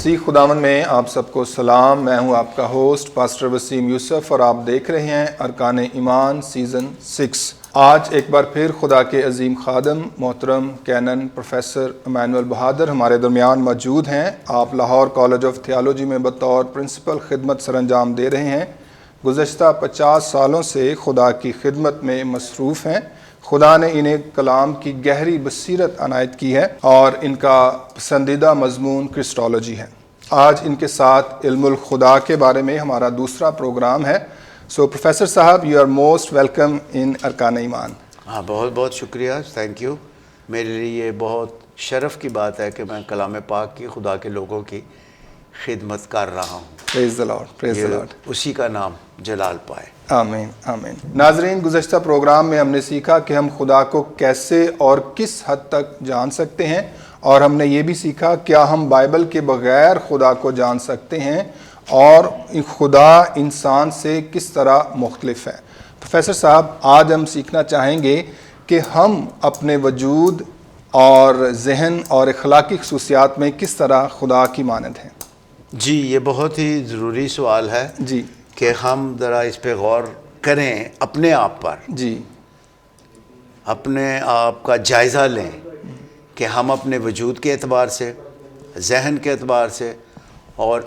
مسیح خداوند میں آپ سب کو سلام. میں ہوں آپ کا ہوسٹ پاسٹر وسیم یوسف اور آپ دیکھ رہے ہیں ارکان ایمان سیزن 6. آج ایک بار پھر خدا کے عظیم خادم محترم کینن پروفیسر ایمینول بہادر ہمارے درمیان موجود ہیں. آپ لاہور کالج آف تھیالوجی میں بطور پرنسپل خدمت سر انجام دے رہے ہیں. گزشتہ 50 سالوں سے خدا کی خدمت میں مصروف ہیں. خدا نے انہیں کلام کی گہری بصیرت عنایت کی ہے اور ان کا پسندیدہ مضمون کرسٹالوجی ہے. آج ان کے ساتھ علم الخدا کے بارے میں ہمارا دوسرا پروگرام ہے. سو پروفیسر صاحب، یو آر موسٹ ویلکم ان ارکان ایمان. بہت بہت شکریہ، تھینک یو. میرے لیے یہ بہت شرف کی بات ہے کہ میں کلام پاک کی خدا کے لوگوں کی خدمت کر رہا ہوں. پریز دی لارڈ، پریز دی لارڈ. اسی کا نام جلال پائے. آمین آمین. ناظرین، گزشتہ پروگرام میں ہم نے سیکھا کہ ہم خدا کو کیسے اور کس حد تک جان سکتے ہیں، اور ہم نے یہ بھی سیکھا کیا ہم بائبل کے بغیر خدا کو جان سکتے ہیں اور خدا انسان سے کس طرح مختلف ہے. پروفیسر صاحب، آج ہم سیکھنا چاہیں گے کہ ہم اپنے وجود اور ذہن اور اخلاقی خصوصیات میں کس طرح خدا کی مانند ہیں. جی، یہ بہت ہی ضروری سوال ہے جی کہ ہم ذرا اس پہ غور کریں، اپنے آپ پر جی اپنے آپ کا جائزہ لیں کہ ہم اپنے وجود کے اعتبار سے، ذہن کے اعتبار سے اور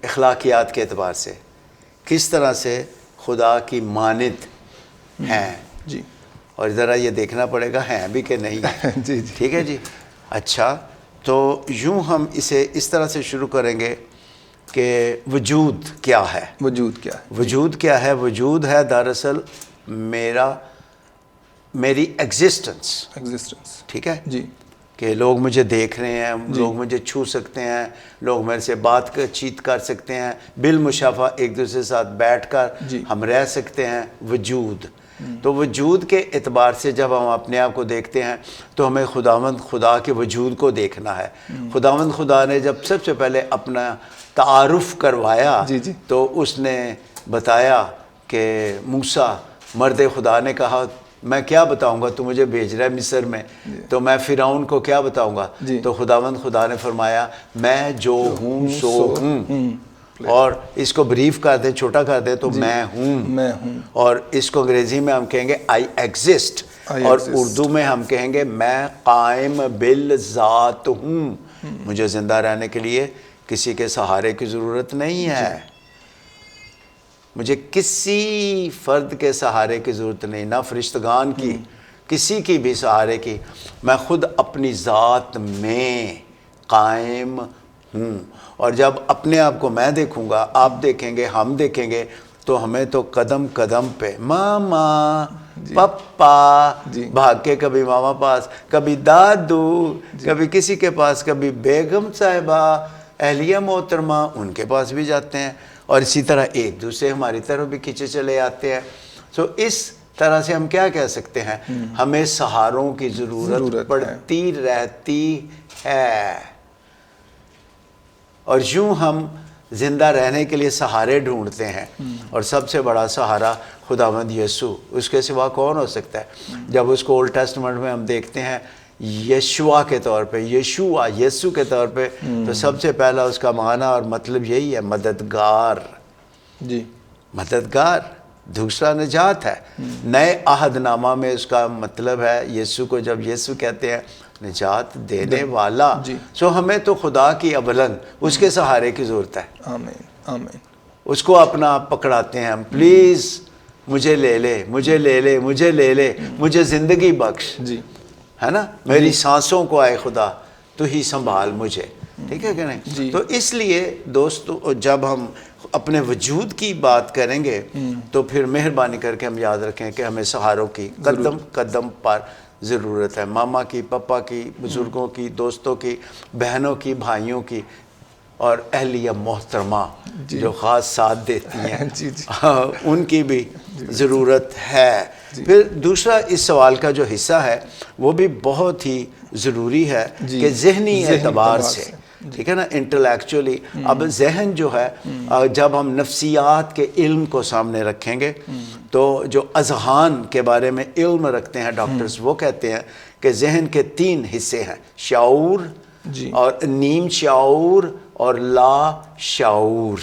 اخلاقیات کے اعتبار سے کس طرح سے خدا کی مانند ہیں. جی اور ذرا یہ دیکھنا پڑے گا ہیں بھی کہ نہیں. جی جی ٹھیک ہے جی. اچھا، تو یوں ہم اسے اس طرح سے شروع کریں گے کہ وجود کیا ہے. وجود کیا ہے؟ وجود کیا ہے؟ وجود ہے دراصل میری ایگزسٹنس. ٹھیک ہے جی کہ لوگ مجھے دیکھ رہے ہیں، لوگ مجھے چھو سکتے ہیں، لوگ میرے سے بات چیت کر سکتے ہیں، بالمشافہ ایک دوسرے کے ساتھ بیٹھ کر ہم رہ سکتے ہیں. وجود. تو وجود کے اعتبار سے جب ہم اپنے آپ کو دیکھتے ہیں تو ہمیں خداوند خدا کے وجود کو دیکھنا ہے. خداوند خدا نے جب سب سے پہلے اپنا تعارف کروایا تو اس نے بتایا کہ موسیٰ مرد خدا نے کہا میں کیا بتاؤں گا، تو مجھے بھیج رہا ہے مصر میں، تو میں فرعون کو کیا بتاؤں گا. تو خداوند خدا نے فرمایا میں جو ہوں سو ہوں. اور اس کو بریف کر دیں، چھوٹا کر دیں تو میں ہوں. اور اس کو انگریزی میں ہم کہیں گے آئی ایگزسٹ، اور اردو میں ہم کہیں گے میں قائم بالذات ہوں. مجھے زندہ رہنے کے لیے کسی کے سہارے کی ضرورت نہیں ہے. مجھے کسی فرد کے سہارے کی ضرورت نہیں، نہ فرشتگان کی، کسی کی بھی سہارے کی. میں خود اپنی ذات میں قائم ہوں. اور جب اپنے آپ کو میں دیکھوں گا، آپ دیکھیں گے، ہم دیکھیں گے، تو ہمیں تو قدم قدم پہ ماما پپا بھاگ کے کبھی ماما پاس، کبھی دادو، کبھی کسی کے پاس، کبھی بیگم صاحبہ، اہلیہ محترمہ، ان کے پاس بھی جاتے ہیں. اور اسی طرح ایک دوسرے ہماری طرف بھی کھینچے چلے آتے ہیں. سو اس طرح سے ہم کیا کہہ سکتے ہیں، ہمیں سہاروں کی ضرورت پڑتی رہتی ہے. اور یوں ہم زندہ رہنے کے لیے سہارے ڈھونڈتے ہیں. اور سب سے بڑا سہارا خداوند یسوع، اس کے سوا کون ہو سکتا ہے. جب اس کو اولڈ ٹیسٹمنٹ میں ہم دیکھتے ہیں یشوع کے طور پہ، یسوع کے طور پہ، تو سب سے پہلا اس کا معنی اور مطلب یہی ہے، مددگار. مددگار. دوسرا نجات ہے. نئے عہد نامہ میں اس کا مطلب ہے، یسوع کو جب یسوع کہتے ہیں نجات دینے والا. سو ہمیں تو خدا کی اولن اس کے سہارے کی ضرورت ہے. آمین آمین. اس کو اپنا پکڑاتے ہیں ہم، پلیز مجھے لے لے، مجھے لے لے، مجھے لے لے، مجھے زندگی بخش، ہے نا، میری سانسوں کو آئے خدا تو ہی سنبھال مجھے. ٹھیک ہے کہ نہیں. تو اس لیے دوستو، جب ہم اپنے وجود کی بات کریں گے تو پھر مہربانی کر کے ہم یاد رکھیں کہ ہمیں سہاروں کی قدم قدم پر ضرورت ہے. ماما کی، پپا کی، بزرگوں کی، دوستوں کی، بہنوں کی، بھائیوں کی، اور اہلیہ محترمہ جو خاص ساتھ دیتی ہیں ان کی بھی ضرورت ہے. پھر دوسرا اس سوال کا جو حصہ ہے وہ بھی بہت ہی ضروری ہے کہ ذہنی اعتبار سے، ٹھیک ہے نا، انٹلیکچولی. اب ذہن جو ہے، جب ہم نفسیات کے علم کو سامنے رکھیں گے تو جو اذہان کے بارے میں علم رکھتے ہیں ڈاکٹرز، وہ کہتے ہیں کہ ذہن کے 3 حصے ہیں، شعور اور نیم شعور اور لا شعور.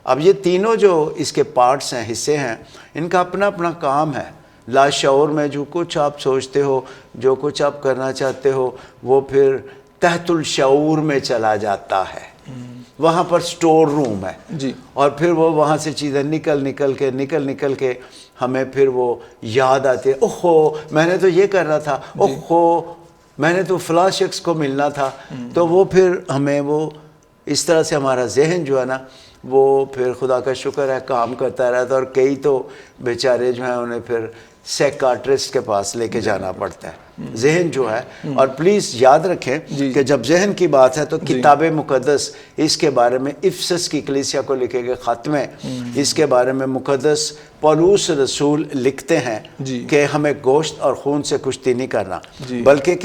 اب یہ تینوں جو اس کے پارٹس ہیں، حصے ہیں، ان کا اپنا اپنا کام ہے. لا شعور میں جو کچھ آپ سوچتے ہو، جو کچھ آپ کرنا چاہتے ہو، وہ پھر تحت الشعور میں چلا جاتا ہے. وہاں پر سٹور روم ہے جی. اور پھر وہ وہاں سے چیزیں نکل کے ہمیں پھر وہ یاد آتی ہے. اوہو میں نے تو یہ کر رہا تھا، اوہو میں نے تو فلاں شخص کو ملنا تھا. تو وہ پھر ہمیں وہ اس طرح سے ہمارا ذہن جو ہے نا وہ پھر خدا کا شکر ہے کام کرتا رہتا ہے. اور کئی تو بیچارے جو ہیں انہیں پھر سیکاٹرسٹ کے پاس لے کے جانا پڑتا ہے ذہن جو ہے. اور پلیز یاد رکھیں کہ جب ذہن کی بات ہے تو کتاب مقدس اس کے بارے میں افسس کی کلیسیا کو لکھے گئے خط میں اس کے بارے میں مقدس پولس رسول لکھتے ہیں کہ ہمیں گوشت اور خون سے کشتی نہیں کرنا بلکہ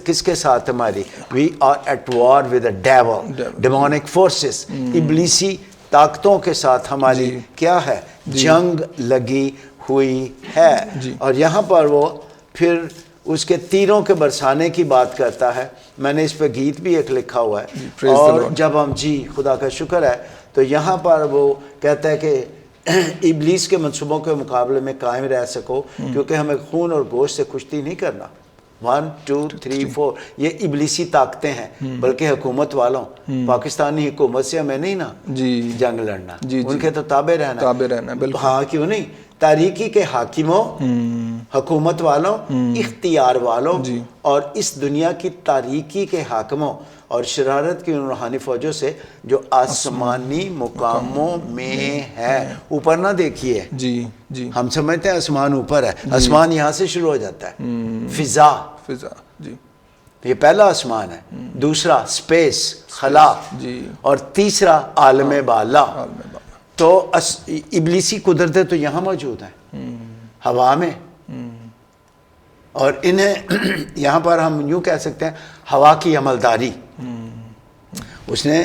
کس کے ساتھ ہماری we are at war with a devil demonic forces ابلیسی طاقتوں کے ساتھ ہماری کیا ہے جنگ لگی ہوئی ہے. اور یہاں پر وہ پھر اس کے تیروں کے برسانے کی بات کرتا ہے. میں نے اس پہ گیت بھی ایک لکھا ہوا ہے. اور جب ہم خدا کا شکر ہے تو یہاں پر وہ کہتا ہے کہ ابلیس کے منصوبوں کے مقابلے میں قائم رہ سکو کیونکہ ہمیں خون اور گوشت سے کشتی نہیں کرنا. 1 2 3 4 یہ ابلیسی طاقتیں ہیں. بلکہ حکومت والوں پاکستانی حکومت سے ہمیں نہیں نا جنگ لڑنا، ان کے تو تابع رہنا. ہاں کیوں نہیں، تاریکی کے حاکموں، حکومت والوں، اختیار والوں اور اس دنیا کی تاریکی کے حاکموں اور شرارت کی ان روحانی فوجوں سے جو آسمانی مقاموں میں ہے. اوپر نہ دیکھیے، ہم سمجھتے ہیں آسمان اوپر ہے، آسمان یہاں سے شروع ہو جاتا ہے. فضا یہ پہلا آسمان ہے، دوسرا سپیس خلا، اور تیسرا عالم بالا. تو ابلیسی قدرتیں تو یہاں موجود ہیں ہوا میں، اور انہیں یہاں پر ہم یوں کہہ سکتے ہیں ہوا کی عملداری. اس نے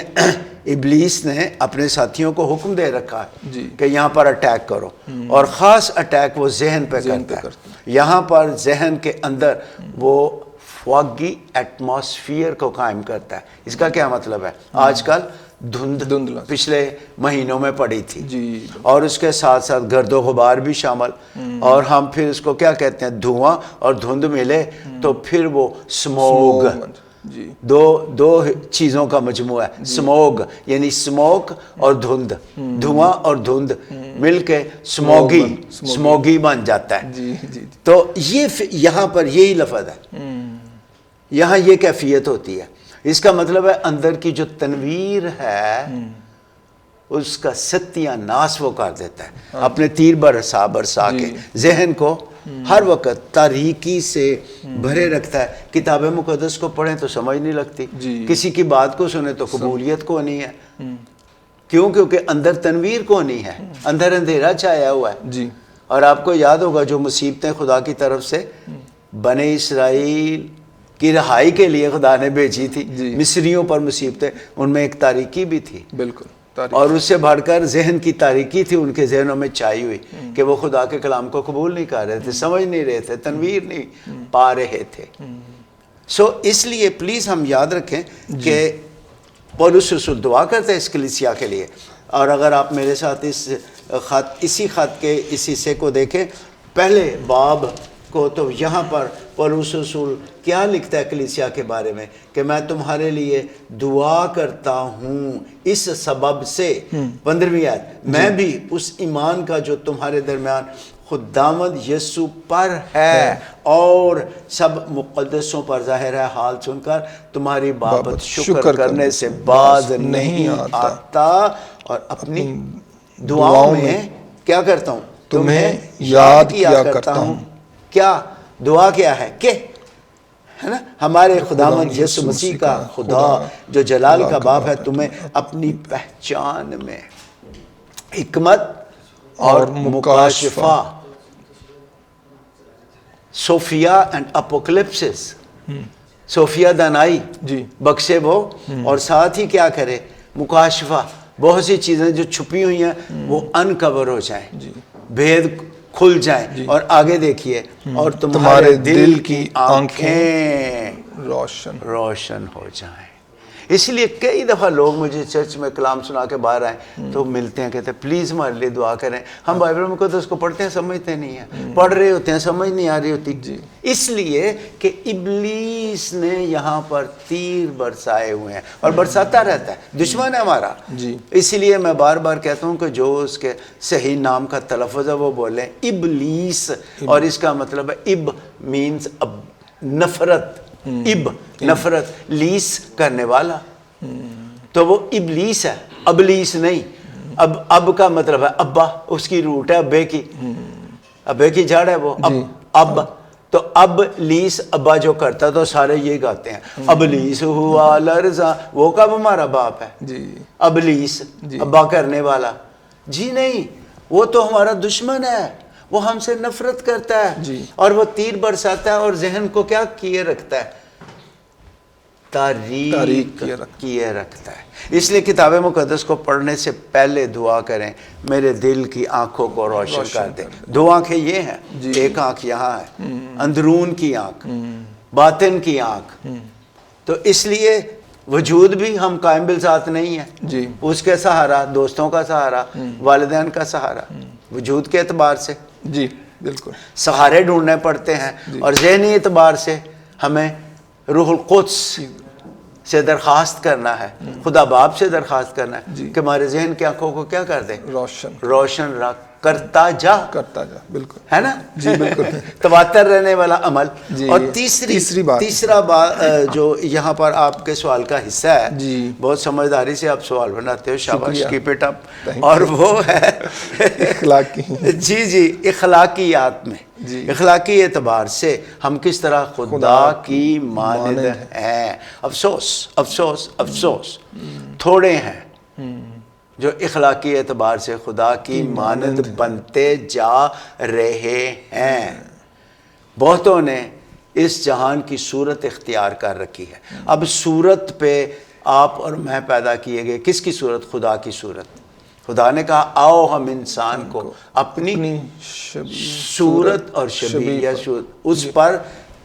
ابلیس نے اپنے ساتھیوں کو حکم دے رکھا ہے کہ یہاں پر اٹیک کرو، اور خاص اٹیک وہ ذہن پہ کرتا ہے. یہاں پر ذہن کے اندر وہ فواگی ایٹماسفیئر کو قائم کرتا ہے. اس کا کیا مطلب ہے؟ آج کل دھند پچھلے مہینوں میں پڑی تھی، اور اس کے ساتھ ساتھ گرد و غبار بھی شامل، اور ہم پھر اس کو کیا کہتے ہیں، دھواں اور دھند ملے تو پھر وہ سموگ. دو چیزوں کا مجموعہ ہے سموگ، یعنی سموک اور دھند، دھواں اور دھند مل کے سموگی بن جاتا ہے. تو یہ یہاں پر یہی لفظ ہے، یہاں یہ کیفیت ہوتی ہے. اس کا مطلب ہے اندر کی جو تنویر ہے اس کا ستیہ ناس وہ کر دیتا ہے. اپنے تیر برسا کے ذہن کو ہر وقت تاریکی سے بھرے رکھتا ہے. کتاب مقدس کو پڑھیں تو سمجھ نہیں لگتی، کسی کی بات کو سنیں تو قبولیت کو نہیں ہے. کیوں؟ کیونکہ اندر تنویر کو نہیں ہے، اندر اندھیرا چھایا ہوا ہے. اور آپ کو یاد ہوگا جو مصیبتیں خدا کی طرف سے بنی اسرائیل کی رہائی کے لیے خدا نے بھیجی تھی، مصریوں پر مصیبتیں، ان میں ایک تاریکی بھی تھی. بالکل. اور اس سے بڑھ کر ذہن کی تاریکی تھی ان کے ذہنوں میں چھائی ہوئی کہ وہ خدا کے کلام کو قبول نہیں کر رہے تھے، سمجھ نہیں رہے تھے، تنویر نہیں پا رہے تھے. اس لیے پلیز ہم یاد رکھیں کہ پولس رسول دعا کرتے ہیں اس کلیسیا کے لیے. اور اگر آپ میرے ساتھ اسی خط کے اس حصے کو دیکھیں پہلے باب کو، تو یہاں پر پولس رسول کیا لکھتا ہے کلیسیا کے بارے میں کہ میں تمہارے لیے دعا کرتا ہوں اس سبب سے. 15ویں آیت، میں بھی اس ایمان کا جو تمہارے درمیان خداوند یسوع پر ہے اور سب مقدسوں پر ظاہر ہے، حال سن کر تمہاری بابت شکر کرنے سے باز نہیں آتا، اور اپنی دعاؤں میں کیا کرتا ہوں، تمہیں یاد کیا کرتا ہوں. کیا دعا کیا ہے کہ ہے نا ہمارے خداوند یسوع مسیح کا خدا جو جلال کا باپ ہے تمہیں اپنی پہچان میں حکمت اور مکاشفہ، صوفیہ اینڈ اپوکلپسس، صوفیہ دانائی بخشے وہ، اور ساتھ ہی کیا کرے، مکاشفہ، بہت سی چیزیں جو چھپی ہوئی ہیں وہ انکور ہو جائیں، بھید کھل جائیں. اور آگے دیکھیے، اور تمہارے دل کی آنکھیں روشن ہو جائیں. اس لیے کئی دفعہ لوگ مجھے چرچ میں کلام سنا کے باہر آئے تو ملتے ہیں، کہتے ہیں پلیز ہمارے لیے دعا کریں. ہم بائبل مقدس کو پڑھتے ہیں سمجھتے نہیں ہیں، پڑھ رہے ہوتے ہیں سمجھ نہیں آ رہی ہوتی، اس لیے کہ ابلیس نے یہاں پر تیر برسائے ہوئے ہیں اور برساتا رہتا ہے، دشمن ہے ہمارا. اسی لیے میں بار بار کہتا ہوں کہ جو اس کے صحیح نام کا تلفظ ہے وہ بولیں ابلیس، اور اس کا مطلب ہے اب مینز نفرت، اب نفرت، لیس کرنے والا، تو وہ ابلیس ہے، ابلیس نہیں. اب کا مطلب ہے ابا، اس کی روٹ ہے ابے کی، ابے کی جڑ ہے وہ اب. تو اب لیس ابا جو کرتا تو سارے یہ گاتے ہیں ابلیس ہوا لرزا، وہ کب ہمارا باپ ہے؟ ابلیس ابا کرنے والا، جی نہیں، وہ تو ہمارا دشمن ہے، وہ ہم سے نفرت کرتا ہے اور وہ تیر برساتا ہے اور ذہن کو کیا کیے رکھتا ہے؟ تاریک کیے رکھتا ہے. اس لیے کتاب مقدس کو پڑھنے سے پہلے دعا کریں میرے دل کی آنکھوں کو روشن کر دے. دو آنکھیں یہ ہیں، ایک آنکھ یہاں ہے، اندرون کی آنکھ، باطن کی آنکھ. تو اس لیے وجود بھی ہم قائم بالذات نہیں ہیں، اس کے سہارا، دوستوں کا سہارا، والدین کا سہارا، وجود کے اعتبار سے جی بالکل سہارے ڈھونڈنے پڑتے ہیں. اور ذہنی اعتبار سے ہمیں روح القدس سے درخواست کرنا ہے، خدا باپ سے درخواست کرنا ہے کہ ہمارے ذہن کی آنکھوں کو کیا کر دے؟ روشن رکھ، کرتا جا، بالکل ہے نا؟ جی بالکل تواتر رہنے والا عمل. اور تیسرا بات جو یہاں پر آپ کے سوال کا حصہ ہے، بہت سمجھداری سے آپ سوال بناتے ہو، شاباش، کیپ اٹ اپ. اور وہ ہے جی اخلاقیات میں، اخلاقی اعتبار سے ہم کس طرح خدا کی مانند ہیں. افسوس تھوڑے ہیں جو اخلاقی اعتبار سے خدا کی مانند بنتے جا رہے ہیں. بہتوں نے اس جہان کی صورت اختیار کر رکھی ہے. اب صورت پہ آپ اور میں پیدا کیے گئے، کس کی صورت؟ خدا کی صورت. خدا نے کہا آؤ ہم انسان کو اپنی صورت اور شبیہ اس پر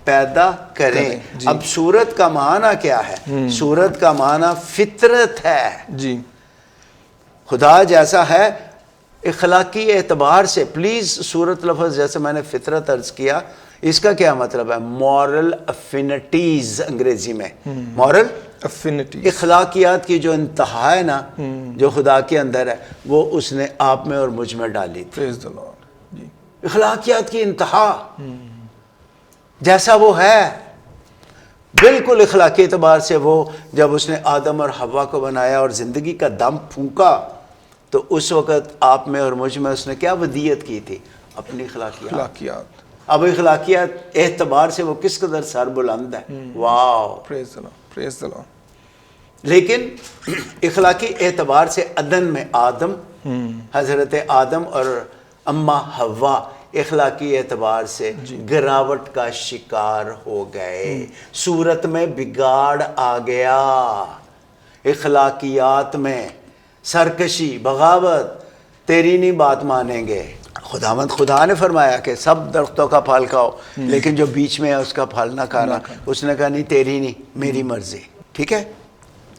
پیدا کریں. اب صورت کا معنی کیا ہے؟ صورت کا معنی فطرت ہے. جی خدا جیسا ہے اخلاقی اعتبار سے. پلیز صورت لفظ جیسے میں نے فطرت عرض کیا، اس کا کیا مطلب ہے؟ مورل افینٹیز انگریزی میں. مورل افینٹی، اخلاقیات کی جو انتہا ہے نا، جو خدا کے اندر ہے، وہ اس نے آپ میں اور مجھ میں ڈالی تھی. اخلاقیات کی انتہا جیسا وہ ہے بالکل اخلاقی اعتبار سے. وہ جب اس نے آدم اور حوا کو بنایا اور زندگی کا دم پھونکا تو اس وقت آپ میں اور مجھ میں اس نے کیا ودیت کی تھی؟ اپنی اخلاقیات. اب اخلاقیات اعتبار سے وہ کس قدر سر بلند ہے. واو، پریز دی لارڈ. لیکن اخلاقی اعتبار سے عدن میں آدم، حضرت آدم اور اماں حوا اخلاقی اعتبار سے گراوٹ کا شکار ہو گئے. صورت میں بگاڑ آ گیا، اخلاقیات میں سرکشی، بغاوت، تیری نہیں بات مانیں گے. خدا نے فرمایا کہ سب درختوں کا پھل کھاؤ، لیکن جو بیچ میں ہے اس کا پھل نہ کھانا. اس نے کہا نہیں، تیری نہیں، میری مرضی. ٹھیک ہے.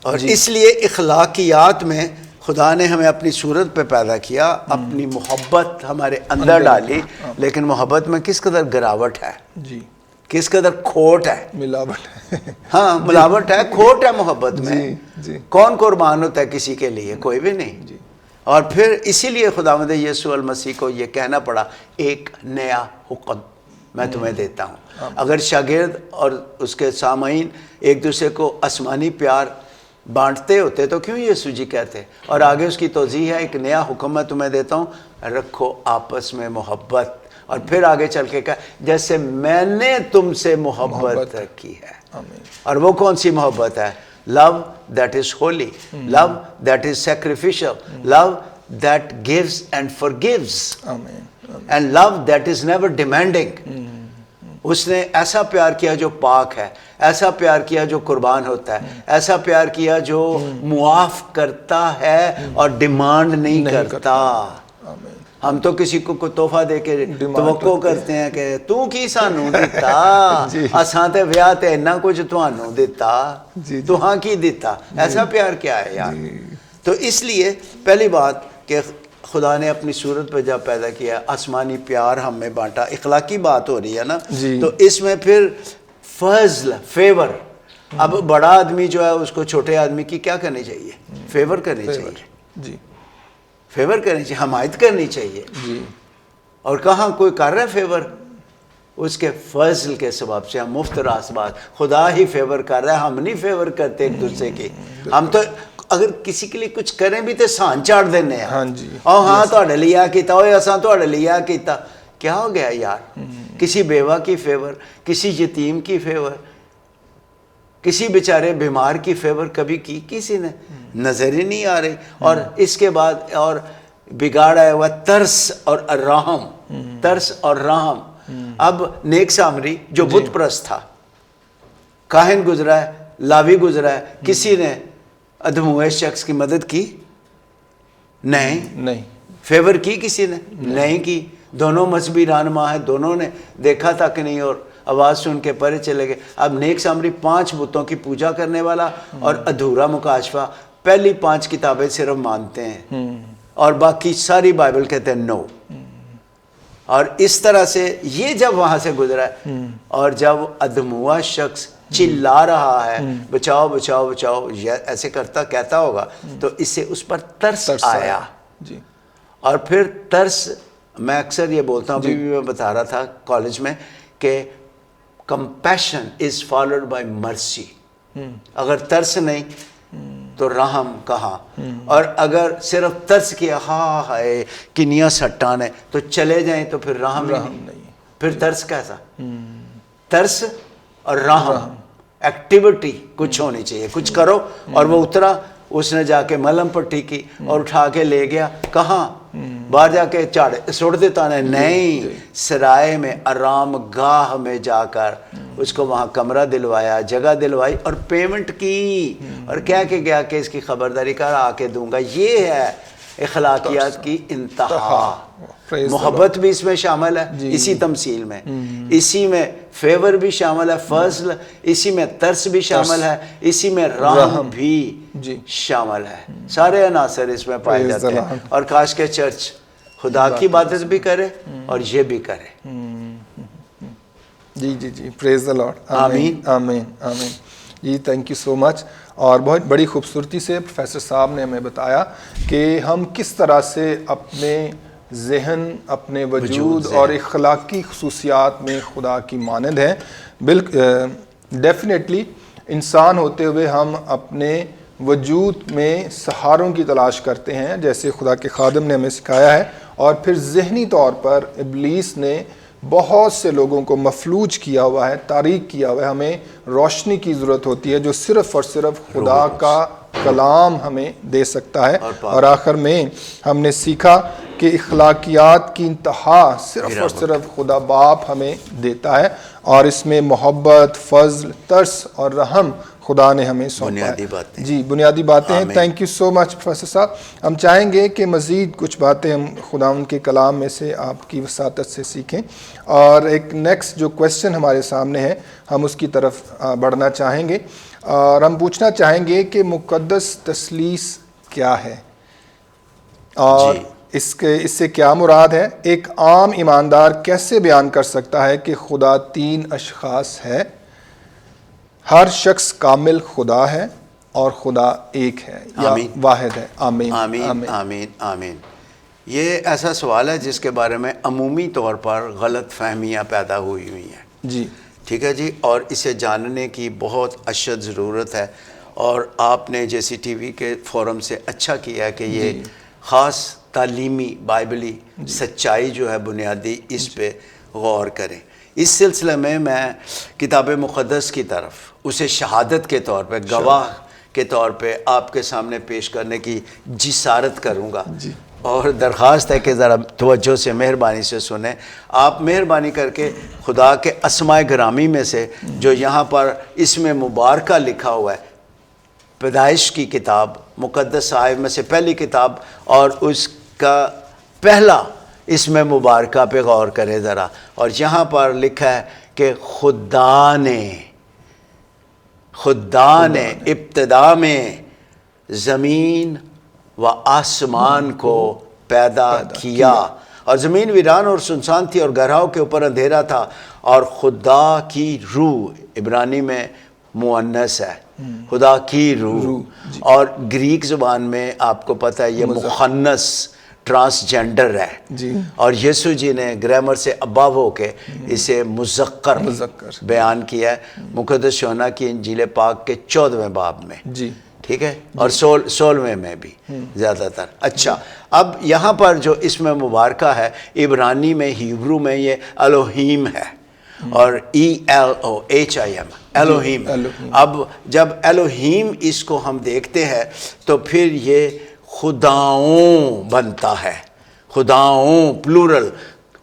اور اس لیے اخلاقیات میں خدا نے ہمیں اپنی صورت پہ پیدا کیا، اپنی محبت ہمارے اندر ڈالی. لیکن محبت میں کس قدر گراوٹ ہے، کس قدر کھوٹ ہے، ملاوٹ. ہاں ملاوٹ ہے، کھوٹ ہے محبت میں. کون قربان ہوتا ہے کسی کے لیے؟ کوئی بھی نہیں. اور پھر اسی لیے خداوند یسوع المسیح کو یہ کہنا پڑا، ایک نیا حکم میں تمہیں دیتا ہوں. اگر شاگرد اور اس کے سامعین ایک دوسرے کو آسمانی پیار بانٹتے ہوتے تو کیوں یسوع جی کہتے؟ اور آگے اس کی توضیح ہے، ایک نیا حکم میں تمہیں دیتا ہوں، رکھو آپس میں محبت. اور پھر آگے چل کے کہا، جیسے میں نے تم سے محبت رکھی ہے. اور وہ کون سی محبت ہے؟ love that is holy, love that is sacrificial, love that gives and forgives, and love that is never demanding. اس نے ایسا پیار کیا جو پاک ہے، ایسا پیار کیا جو قربان ہوتا ہے، ایسا پیار کیا جو معاف کرتا ہے اور ڈیمانڈ نہیں کرتا. ہم تو کسی کو کوئی تحفہ دے کے توقع کرتے ہیں کہ تو کی سانو دیتا اساں تے ویاہ تے اتنا کچھ تانوں دیتا تو ہاں کی دیتا. ایسا پیار کیا ہے یار؟ تو اس لیے پہلی بات کہ خدا نے اپنی صورت پہ جب پیدا کیا آسمانی پیار ہم میں بانٹا, اخلاقی بات ہو رہی ہے نا, تو اس میں پھر فضل, فیور. اب بڑا آدمی جو ہے اس کو چھوٹے آدمی کی کیا کرنی چاہیے؟ فیور کرنی چاہیے, فیور کرنی چاہیے, حمایت کرنی چاہیے. اور کہاں کوئی کر رہا ہے فیور؟ اس کے فضل کے سبب سے. ہم مفت راست بات, خدا ہی فیور کر رہا ہے, ہم نہیں فیور کرتے ایک دوسرے کی. ہم تو اگر کسی کے لیے کچھ کریں بھی تو سان چاڑ دینے ہیں, ہاں تھوڑے لیے کیتا ہوئے اساں تھوڑے لیے کیتا. کیا ہو گیا یار؟ کسی بیوہ کی فیور, کسی یتیم کی فیور, کسی بیچارے بیمار کی فیور کبھی کی کسی نے؟ نظر ہی نہیں آ رہی. اور اس کے بعد اور بگاڑا ہوا ترس اور رحم, ترس اور رحم. اب نیک سامری جو بت پرست تھا, کاہن گزرا ہے, لاوی گزرا ہے, کسی نے ادھموئے شخص کی مدد کی؟ نہیں. فیور کی کسی نے؟ نہیں کی. دونوں مذہبی رہنما ہیں, دونوں نے دیکھا تک نہیں اور آواز سن کے پرے چلے گئے. اب نیک سامری 5 بتوں کی پوجا کرنے والا اور ادھورا مکاشفہ, پہلی 5 کتابیں صرف مانتے ہیں اور باقی ساری بائبل کہتے ہیں نو. اور اس طرح سے یہ جب وہاں سے گزرا ہے, اور جب ادھموا شخص چلا رہا ہے بچاؤ بچاؤ بچاؤ ایسے کرتا کہتا ہوگا, تو اس سے اس پر ترس آیا. اور پھر ترس, میں اکثر یہ بولتا ہوں, ابھی بھی میں بتا رہا تھا کالج میں, کہ compassion is followed by mercy. اگر ترس نہیں تو رحم کہاں؟ اور اگر صرف ترس کیا ہاں ہائے کنیاں سٹان ہے تو چلے جائیں تو پھر رحم نہیں. پھر ترس کیسا؟ ترس اور رحم, ایکٹیویٹی کچھ ہونی چاہیے, کچھ کرو. اور وہ اترا, اس نے جا کے ملم پٹی کی اور اٹھا کے لے گیا. کہاں؟ باہر جا کے چاڑے سوڑ دیتا نہیں, سرائے میں آرام گاہ میں جا کر اس کو وہاں کمرہ دلوایا, جگہ دلوائی اور پیمنٹ کی, اور کہہ کے گیا کہ اس کی خبرداری کر آ کے دوں گا. یہ ہے اخلاقیات کی انتہا. محبت بھی اس میں شامل ہے, اسی تمثیل میں, اسی میں فیور بھی شامل ہے, فضل, اسی میں ترس بھی شامل ہے, اسی میں رحم بھی شامل ہے. سارے عناصر اس میں پائے جاتے ہیں. اور کاش کے چرچ خدا کی عبادت بھی کرے اور یہ بھی کرے. جی پریز دی لارڈ. آمین آمین آمین. جی تھینک یو سو مچ. اور بہت بڑی خوبصورتی سے پروفیسر صاحب نے ہمیں بتایا کہ ہم کس طرح سے اپنے ذہن, اپنے وجود اور اخلاقی خصوصیات میں خدا کی مانند ہیں. ڈیفینیٹلی انسان ہوتے ہوئے ہم اپنے وجود میں سہاروں کی تلاش کرتے ہیں, جیسے خدا کے خادم نے ہمیں سکھایا ہے. اور پھر ذہنی طور پر ابلیس نے بہت سے لوگوں کو مفلوج کیا ہوا ہے, تاریک کیا ہوا ہے. ہمیں روشنی کی ضرورت ہوتی ہے جو صرف اور صرف خدا کا کلام ہمیں دے سکتا ہے. اور آخر میں ہم نے سیکھا کہ اخلاقیات کی انتہا صرف اور صرف خدا باپ ہمیں دیتا ہے, اور اس میں محبت, فضل, ترس اور رحم خدا نے ہمیں سونپا ہے. جی بنیادی باتیں ہیں. Thank you so much professor صاحب. ہم چاہیں گے کہ مزید کچھ باتیں ہم خدا ان کے کلام میں سے آپ کی وساطت سے سیکھیں. اور ایک نیکسٹ جو کویسچن ہمارے سامنے ہے ہم اس کی طرف بڑھنا چاہیں گے, اور ہم پوچھنا چاہیں گے کہ مقدس تثلیث کیا ہے اور اس سے کیا مراد ہے. ایک عام ایماندار کیسے بیان کر سکتا ہے کہ خدا 3 اشخاص ہے؟ ہر شخص کامل خدا ہے اور خدا ایک ہے یا واحد ہے. آمین آمین آمین آمین. یہ ایسا سوال ہے جس کے بارے میں عمومی طور پر غلط فہمیاں پیدا ہوئی ہیں. جی ٹھیک ہے جی. اور اسے جاننے کی بہت اشد ضرورت ہے, اور آپ نے جیسی ٹی وی کے فورم سے اچھا کیا کہ یہ خاص تعلیمی بائبلی سچائی جو ہے بنیادی اس پہ غور کریں. اس سلسلے میں کتاب مقدس کی طرف اسے شہادت کے طور پہ, گواہ کے طور پہ آپ کے سامنے پیش کرنے کی جسارت کروں گا. اور درخواست ہے کہ ذرا توجہ سے مہربانی سے سنیں. آپ مہربانی کر کے خدا کے اسماء گرامی میں سے جو یہاں پر اس میں مبارکہ لکھا ہوا ہے, پیدائش کی کتاب, مقدس صحائف میں سے پہلی کتاب, اور اس کا پہلا اس میں مبارکہ پہ غور کرے ذرا، اور یہاں پر لکھا ہے کہ خدا نے ابتدا میں زمین و آسمان کو پیدا کیا، اور زمین ویران اور سنسان تھی اور گہراؤں کے اوپر اندھیرا تھا، اور خدا کی روح عبرانی میں مؤنث ہے، خدا کی روح، اور گریک زبان میں آپ کو پتہ ہے یہ مخنث ٹرانسجینڈر ہے، اور یسوع جی نے گرامر سے ابا ہو کے اسے مذکر بیان کیا ہے مقدس یوحنا کی انجیل پاک کے 14ویں باب میں، ٹھیک ہے، اور 16ویں میں بھی زیادہ تر۔ اچھا، اب یہاں پر جو اسم مبارکہ ہے عبرانی میں، ہیبرو میں یہ الوہیم ہے، اور ELOHIM، الوہیم۔ اب جب الوہیم اس کو ہم دیکھتے ہیں تو پھر یہ خداؤں بنتا ہے، خداؤں plural.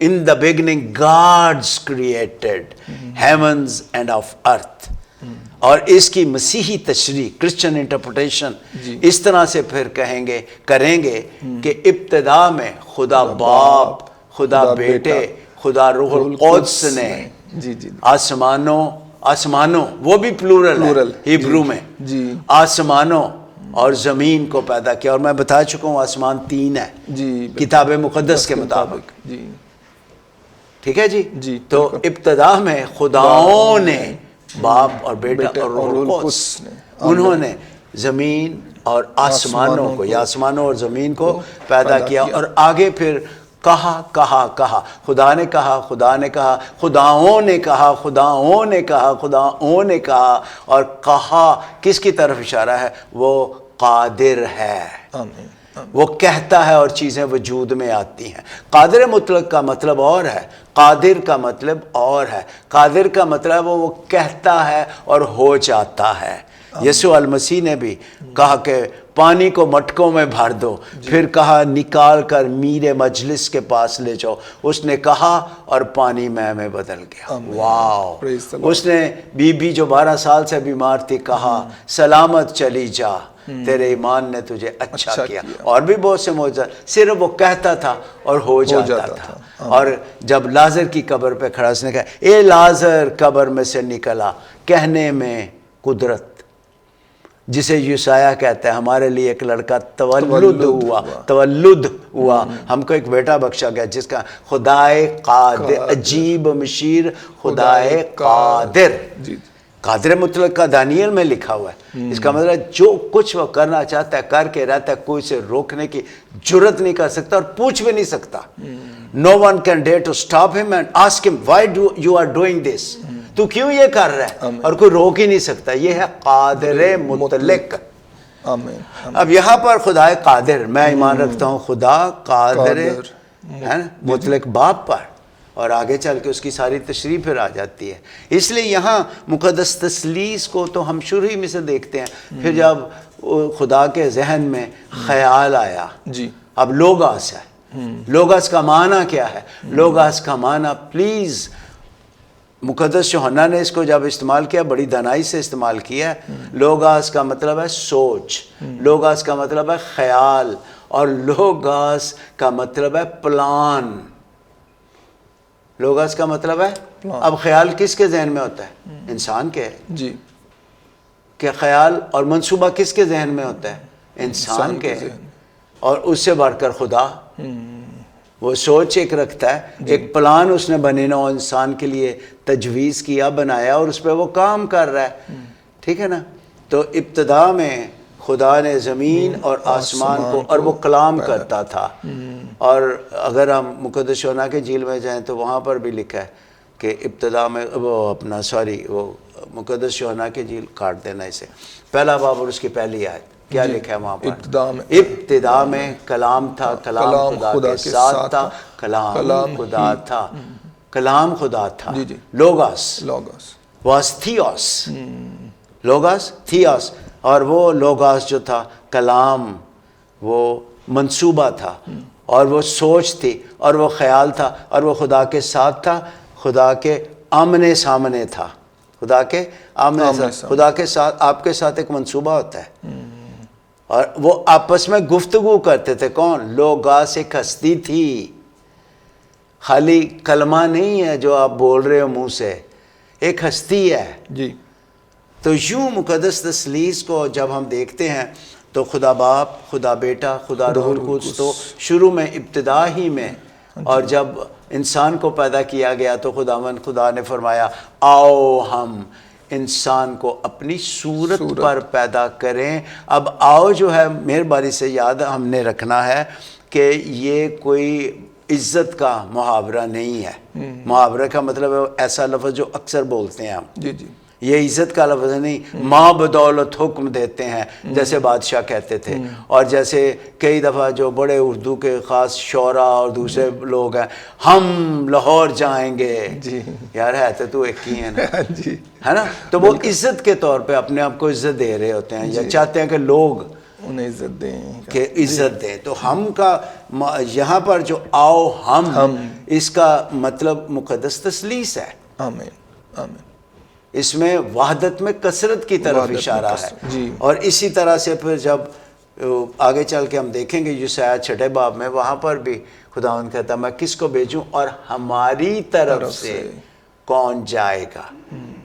In the beginning God's created heavens and of earth، اور اس کی مسیحی تشریح کرسچن انٹرپریٹیشن اس طرح سے پھر کریں گے کہ ابتدا میں خدا باپ، خدا بیٹے، خدا روح القدس نے آسمانوں وہ بھی پلورل ہے ہیبرو میں، آسمانوں اور زمین کو پیدا کیا، اور میں بتا چکا ہوں آسمان 3 ہے کتاب مقدس کے مطابق، ٹھیک ہے جی۔ تو ابتدا میں خداؤں نے، باپ اور بیٹا اور روح القدس، انہوں نے زمین اور آسمانوں کو، یا آسمانوں اور زمین کو پیدا کیا، اور آگے پھر کہا، خدا نے کہا، خداؤں نے کہا، اور کہا کس کی طرف اشارہ ہے؟ وہ قادر ہے، وہ کہتا ہے اور چیزیں وجود میں آتی ہیں۔ قادر مطلق کا مطلب اور ہے، قادر کا مطلب اور ہے۔ قادر کا مطلب وہ کہتا ہے اور ہو جاتا ہے۔ یسوع المسیح نے بھی کہا کہ پانی کو مٹکوں میں بھر دو، پھر کہا نکال کر میرے مجلس کے پاس لے جاؤ، اس نے کہا اور پانی میں بدل گیا۔ واو! اس نے بی بی جو 12 سال سے بیمار تھی کہا سلامت چلی جا، تیرے ایمان نے تجھے اچھا کیا، اور بھی بہت سے معجزات، صرف وہ کہتا تھا اور ہو جاتا تھا۔ اور جب لازر کی قبر پہ کھڑا، اس نے کہا اے لازر قبر میں سے نکلا، کہنے میں قدرت، جسے یسایہ کہتا ہے ہمارے لیے ایک لڑکا تولد ہوا، ہم کو ایک بیٹا بخشا گیا، جس کا خدائے قادر، عجیب مشیر خدائے قادر، قادر مطلق کا دانیل میں لکھا ہوا ہے۔ اس کا مطلب جو کچھ وہ کرنا چاہتا ہے کر کے رہتا ہے، کوئی اسے روکنے کی جرت نہیں کر سکتا اور پوچھ بھی نہیں سکتا۔ No one can dare to stop him and ask him why you are doing this، تو کیوں یہ کر رہا ہے، اور کوئی روک ہی نہیں سکتا۔ یہ ہے قادر مطلق۔ اب یہاں پر خدائے قادر، میں ایمان رکھتا ہوں خدا قادر مطلق باپ پر، اور آگے چل کے اس کی ساری تشریح پھر آ جاتی ہے۔ اس لیے یہاں مقدس تثلیث کو تو ہم شروع ہی میں سے دیکھتے ہیں، پھر جب خدا کے ذہن میں خیال آیا، اب لوگاس ہے۔ لوگاس کا معنی کیا ہے؟ لوگاس کا معنی، پلیز، مقدس یوحنا نے اس کو جب استعمال کیا بڑی دانائی سے استعمال کیا ہے۔ لوگاس کا مطلب ہے سوچ، لوگاس کا مطلب ہے خیال، اور لوگاس کا مطلب ہے پلان۔ لوگاس کا مطلب ہے، اب خیال کس کے ذہن میں ہوتا ہے؟ انسان کے، کہ خیال اور منصوبہ کس کے ذہن میں ہوتا ہے؟ انسان کے، اور اس سے بڑھ کر خدا، وہ سوچ ایک رکھتا ہے، ایک پلان اس نے بنانا انسان کے لیے تجویز کیا، بنایا، اور اس پہ وہ کام کر رہا ہے، ٹھیک ہے نا۔ تو ابتدا میں خدا نے زمین اور آسمان کو، اور وہ کلام کرتا تھا، اور اگر ہم مقدس یوحنا کے انجیل میں جائیں تو وہاں پر بھی لکھا ہے کہ ابتدا میں وہ مقدس یوحنا کے انجیل کاٹ دینا اسے، پہلا باب اور اس کی پہلی آیت، کیا لکھا ہے وہاں پر؟ ابتدا میں کلام تھا، کلام خدا کے ساتھ تھا، کلام خدا تھا، کلام خدا تھا۔ لوگاس واس تھیوس، لوگاس تھیوس، اور وہ لوگاس جو تھا کلام، وہ منصوبہ تھا، اور وہ سوچ تھی، اور وہ خیال تھا، اور وہ خدا کے ساتھ تھا، خدا کے آمنے سامنے تھا، خدا کے آمنے سامنے، خدا کے ساتھ، آپ کے ساتھ ایک منصوبہ ہوتا ہے، اور وہ آپس میں گفتگو کرتے تھے۔ کون؟ لوگاس ایک ہستی تھی، خالی کلمہ نہیں ہے جو آپ بول رہے ہو منہ سے، ایک ہستی ہے. جی. تو یوں مقدس تثلیث کو جب ہم دیکھتے ہیں تو خدا باپ، خدا بیٹا، خدا روح القدس تو شروع میں ابتدا ہی میں، اور جب انسان کو پیدا کیا گیا تو خدا نے فرمایا آؤ ہم انسان کو اپنی صورت پر پیدا کریں. اب آؤ جو ہے مہربانی سے یاد ہم نے رکھنا ہے کہ یہ کوئی عزت کا محاورہ نہیں ہے. محاورہ کا مطلب ہے ایسا لفظ جو اکثر بولتے ہیں ہم. جی جی. یہ عزت کا لفظ نہیں. ماں بدولت حکم دیتے ہیں جیسے بادشاہ کہتے تھے، اور جیسے کئی دفعہ جو بڑے اردو کے خاص شعراء اور دوسرے لوگ ہیں، ہم لاہور جائیں گے. جی. یار ہے تو ایک ہی ہے نا. جی. ہے نا. تو وہ عزت کے طور پہ اپنے آپ کو عزت دے رہے ہوتے ہیں، یا چاہتے ہیں کہ لوگ انہیں عزت دیں، کہ عزت دیں. تو ہم کا یہاں پر جو آؤ ہم، اس کا مطلب مقدس تثلیث ہے. آمین آمین. اس میں وحدت میں کثرت کی طرف اشارہ ہے. جی. اور اسی طرح سے پھر جب آگے چل کے ہم دیکھیں گے یسعیاہ 6 باب میں، وہاں پر بھی خداوند کہتا میں کس کو بھیجوں اور ہماری طرف سے کون جائے گا.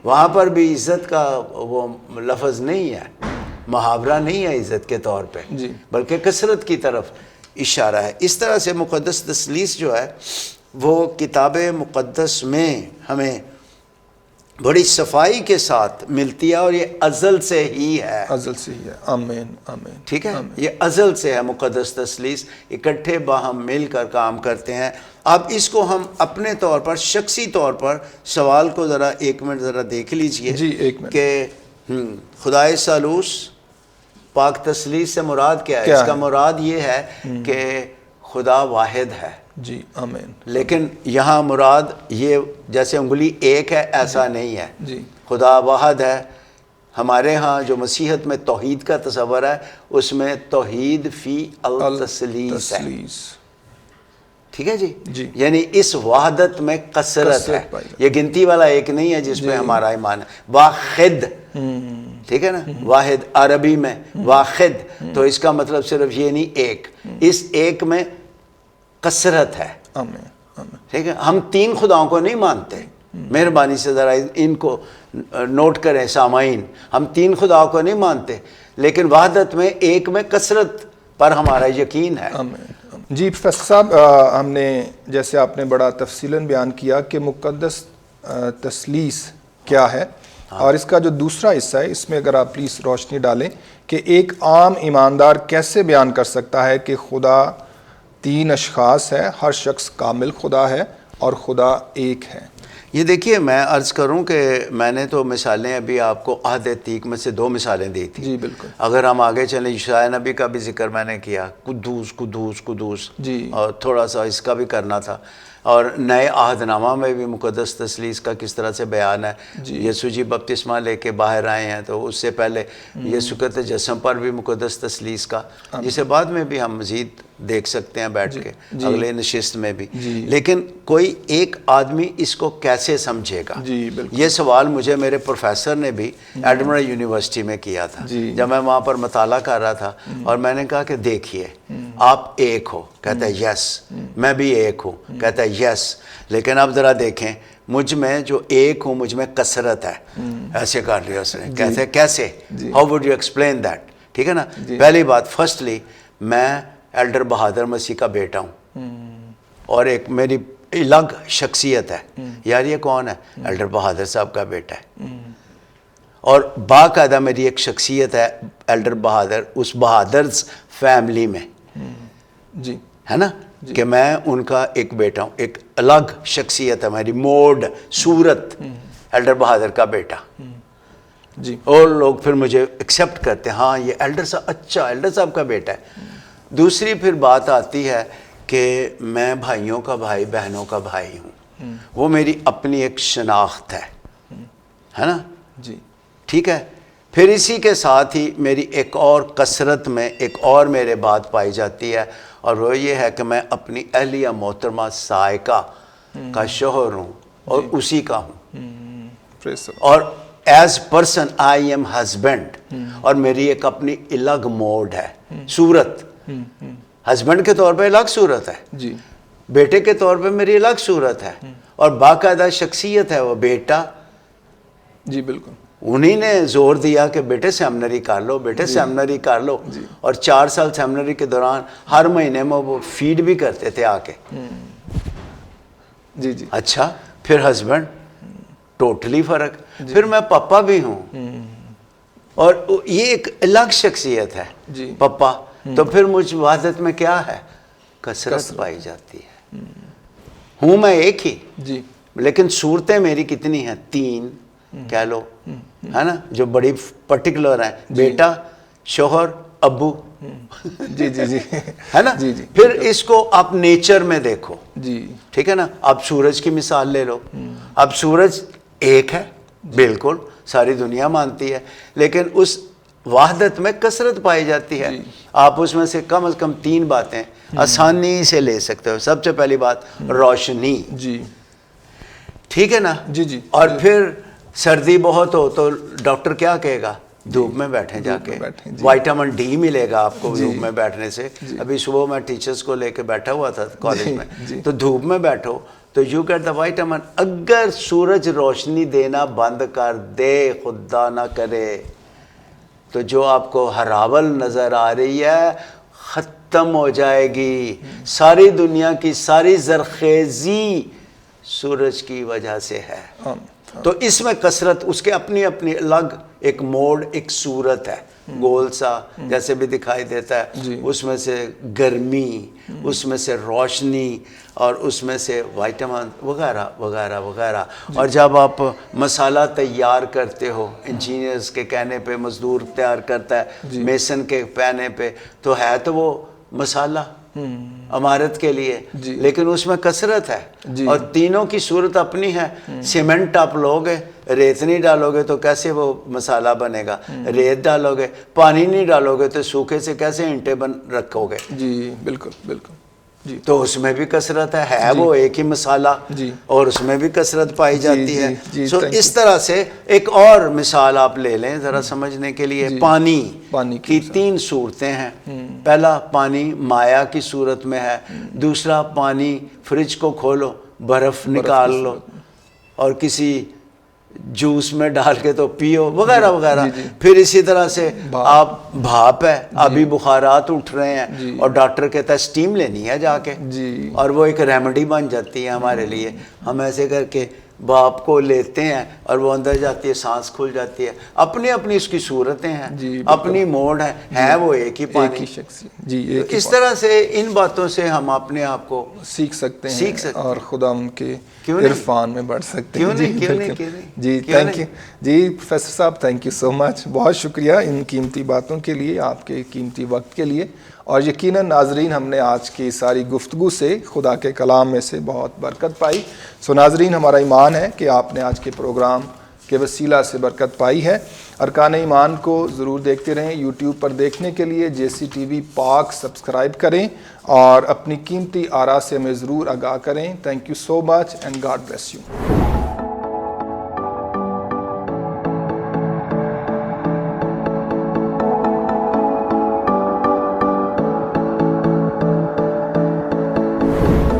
وہاں پر بھی عزت کا وہ لفظ نہیں ہے، محاورہ نہیں ہے عزت کے طور پہ، بلکہ کثرت کی طرف اشارہ ہے. اس طرح سے مقدس تثلیث جو ہے وہ کتاب مقدس میں ہمیں بڑی صفائی کے ساتھ ملتی ہے، اور یہ ازل سے ہی ہے. ازل سے ہی ہے. آمین آمین. ٹھیک ہے. یہ ازل سے ہے مقدس تثلیث. اکٹھے باہم مل کر کام کرتے ہیں. اب اس کو ہم اپنے طور پر شخصی طور پر سوال کو ذرا ایک منٹ ذرا دیکھ لیجئے. جی ایک منٹ. کہ خدائے ثالوث پاک تثلیث سے مراد کیا ہے؟ اس کا مراد یہ ہے کہ خدا واحد ہے. جی آمین. لیکن یہاں مراد یہ جیسے انگلی ایک ہے ایسا نہیں ہے. جی. خدا واحد ہے. ہمارے ہاں جو مسیحت میں توحید کا تصور ہے اس میں توحید فی التثلیث ہے. ٹھیک ہے جی. جی. یعنی اس وحدت میں کثرت ہے. یہ گنتی والا ایک نہیں ہے جس میں ہمارا ایمان ہے. واحد. ٹھیک ہے نا. واحد عربی میں واحد تو اس کا مطلب صرف یہ نہیں ایک. اس ایک میں کثرت ہے. ٹھیک ہے. ہم تین خداؤں کو نہیں مانتے. مہربانی سے ذرا ان کو نوٹ کریں سامعین. ہم تین خداؤں کو نہیں مانتے، لیکن وحدت میں ایک میں کثرت پر ہمارا یقین ہے. جی پروفیسر صاحب، ہم نے جیسے آپ نے بڑا تفصیلاً بیان کیا کہ مقدس تثلیث کیا ہے، اور اس کا جو دوسرا حصہ ہے اس میں اگر آپ پلیز روشنی ڈالیں کہ ایک عام ایماندار کیسے بیان کر سکتا ہے کہ خدا تین اشخاص ہے، ہر شخص کامل خدا ہے اور خدا ایک ہے. یہ دیکھیے میں عرض کروں کہ میں نے تو مثالیں ابھی آپ کو عہد عتیق میں سے 2 مثالیں دی تھی. جی بالکل. اگر ہم آگے چلیں یشعیاہ نبی کا بھی ذکر میں نے کیا، قدوس قدوس قدوس. جی. اور تھوڑا سا اس کا بھی کرنا تھا. اور نئے عہد نامہ میں بھی مقدس تثلیث کا کس طرح سے بیان ہے. یسوع جی بپتسمہ لے کے باہر آئے ہیں تو اس سے پہلے یسوع کے تجسم پر بھی مقدس تثلیث کا، جسے بعد میں بھی ہم مزید دیکھ سکتے ہیں بیٹھ کے اگلے نشست میں بھی. لیکن کوئی ایک آدمی اس کو کیسے سمجھے گا؟ یہ سوال مجھے میرے پروفیسر نے بھی ایڈمرا یونیورسٹی میں کیا تھا جب میں وہاں پر مطالعہ کر رہا تھا. اور میں نے کہا کہ دیکھیے آپ ایک ہو، کہتا ہے یس. میں بھی ایک ہوں، کہتا ہے یس. لیکن اب ذرا دیکھیں مجھ میں جو ایک ہوں مجھ میں کثرت ہے. ایسے کر لیا اس نے. کہتے ہیں کیسے؟ How would you explain that? ٹھیک ہے نا. پہلی بات، فرسٹلی میں ایلڈر بہادر مسیح کا بیٹا ہوں اور ایک میری الگ شخصیت ہے. یار یہ کون ہے؟ ایلڈر بہادر صاحب کا بیٹا ہے. اور باقاعدہ میری ایک شخصیت ہے ایلڈر بہادر اس بہادرز فیملی میں. جی ہے نا. کہ میں ان کا ایک بیٹا ہوں. ایک الگ شخصیت ہے میری، موڈ صورت ایلڈر بہادر کا بیٹا. جی. اور لوگ پھر مجھے ایکسیپٹ کرتے ہیں، ہاں یہ ایلڈر صاحب، اچھا ایلڈر صاحب کا بیٹا ہے. دوسری پھر بات آتی ہے کہ میں بھائیوں کا بھائی، بہنوں کا بھائی ہوں. وہ میری اپنی ایک شناخت ہے نا. جی ٹھیک ہے. پھر اسی کے ساتھ ہی میری ایک اور کثرت میں ایک اور میرے بات پائی جاتی ہے، اور وہ یہ ہے کہ میں اپنی اہلیہ محترمہ سائقہ کا شوہر ہوں اور اسی کا ہوں. اور as person I am husband, اور میری ایک اپنی الگ موڈ ہے، صورت. ہسبینڈ کے طور پہ الگ صورت ہے. جی. بیٹے کے طور پہ میری الگ صورت ہے اور باقاعدہ شخصیت ہے وہ بیٹا. جی بالکل. انہی نے زور دیا کہ بیٹے سیمنری کر لو، بیٹے سیمنری کر لو. اور 4 سال سیمنری کے دوران ہر مہینے میں وہ فیڈ بھی کرتے تھے آ کے. جی جی. اچھا پھر ہسبینڈ ٹوٹلی فرق. پھر میں پپا بھی ہوں اور یہ ایک الگ شخصیت ہے پپا. تو پھر مجھ وحدت میں کیا ہے؟ کثرت پائی جاتی ہے. ہوں میں ایک ہی جی لیکن صورتیں میری کتنی ہیں؟ 3 کہہ لو ہے نا، جو بڑی پرٹیکولر ہیں. بیٹا، شوہر، ابو. جی جی جی ہے نا. جی جی. پھر اس کو آپ نیچر میں دیکھو. جی ٹھیک ہے نا. آپ سورج کی مثال لے لو. اب سورج ایک ہے بالکل، ساری دنیا مانتی ہے، لیکن اس وحدت میں کثرت پائی جاتی ہے. آپ اس میں سے کم از کم 3 باتیں آسانی سے لے سکتے ہو. سب سے پہلی بات روشنی. جی ٹھیک ہے نا. جی جی. اور پھر سردی بہت ہو تو ڈاکٹر کیا کہے گا؟ دھوپ میں بیٹھیں جا کے. وائٹامن ڈی ملے گا آپ کو دھوپ میں بیٹھنے سے. ابھی صبح میں ٹیچرز کو لے کے بیٹھا ہوا تھا کالج میں، تو دھوپ میں بیٹھو تو یو گیٹ دا وائٹامن. اگر سورج روشنی دینا بند کر دے، خدا نہ کرے، تو جو آپ کو ہراول نظر آ رہی ہے ختم ہو جائے گی. ساری دنیا کی ساری زرخیزی سورج کی وجہ سے ہے. تو اس میں کثرت، اس کے اپنی اپنی الگ ایک موڈ، ایک صورت ہے. گول سا جیسے بھی دکھائی دیتا ہے، اس میں سے گرمی، اس میں سے روشنی، اور اس میں سے وائٹامن وغیرہ وغیرہ وغیرہ. اور جب آپ مسالہ تیار کرتے ہو، انجینئرز کے کہنے پہ مزدور تیار کرتا ہے، میسن کے کہنے پہ، تو ہے تو وہ مسالہ عمارت کے لیے، لیکن اس میں کثرت ہے. اور تینوں کی صورت اپنی ہے. سیمنٹ آپ لوگے، ریت نہیں ڈالو گے تو کیسے وہ مسالہ بنے گا؟ ریت ڈالو گے، پانی نہیں ڈالو گے تو سوکھے سے کیسے اینٹیں رکھو گے؟ جی بالکل بالکل. جی تو اس میں بھی کثرت ہے وہ ایک ہی مسالہ، اور اس میں بھی کثرت پائی جاتی ہے. سو اس طرح سے ایک اور مثال آپ لے لیں ذرا سمجھنے کے لیے. پانی کی 3 صورتیں ہیں. پہلا پانی مایا کی صورت میں ہے. دوسرا پانی فریج کو کھولو، برف نکال لو اور کسی جوس میں ڈال کے تو پیو وغیرہ وغیرہ. پھر اسی طرح سے آپ بھاپ ہے، ابھی بخارات اٹھ رہے ہیں اور ڈاکٹر کہتا ہے سٹیم لینی ہے جا کے، اور وہ ایک ریمیڈی بن جاتی ہے ہمارے لیے. ہم ایسے کر کے بھاپ کو لیتے ہیں اور وہ اندر جاتی ہے، سانس کھل جاتی ہے. اپنی اپنی اس کی صورتیں ہیں، اپنی موڈ ہے وہ ایک ہی پانی. اس طرح سے ان باتوں سے ہم اپنے آپ کو سیکھ سکتے ہیں اور خدا ان کے عرفان میں بڑھ سکتے ہیں. جی تھینک یو. جی پروفیسر صاحب تھینک یو سو مچ. بہت شکریہ ان قیمتی باتوں کے لیے، آپ کے قیمتی وقت کے لیے. اور یقیناً ناظرین ہم نے آج کی ساری گفتگو سے خدا کے کلام میں سے بہت برکت پائی. سو ناظرین ہمارا ایمان ہے کہ آپ نے آج کے پروگرام کے وسیلہ سے برکت پائی ہے. ارکان ایمان کو ضرور دیکھتے رہیں. یوٹیوب پر دیکھنے کے لیے JCTV پاک سبسکرائب کریں اور اپنی قیمتی آراء سے ہمیں ضرور آگاہ کریں. Thank you so much and God bless you.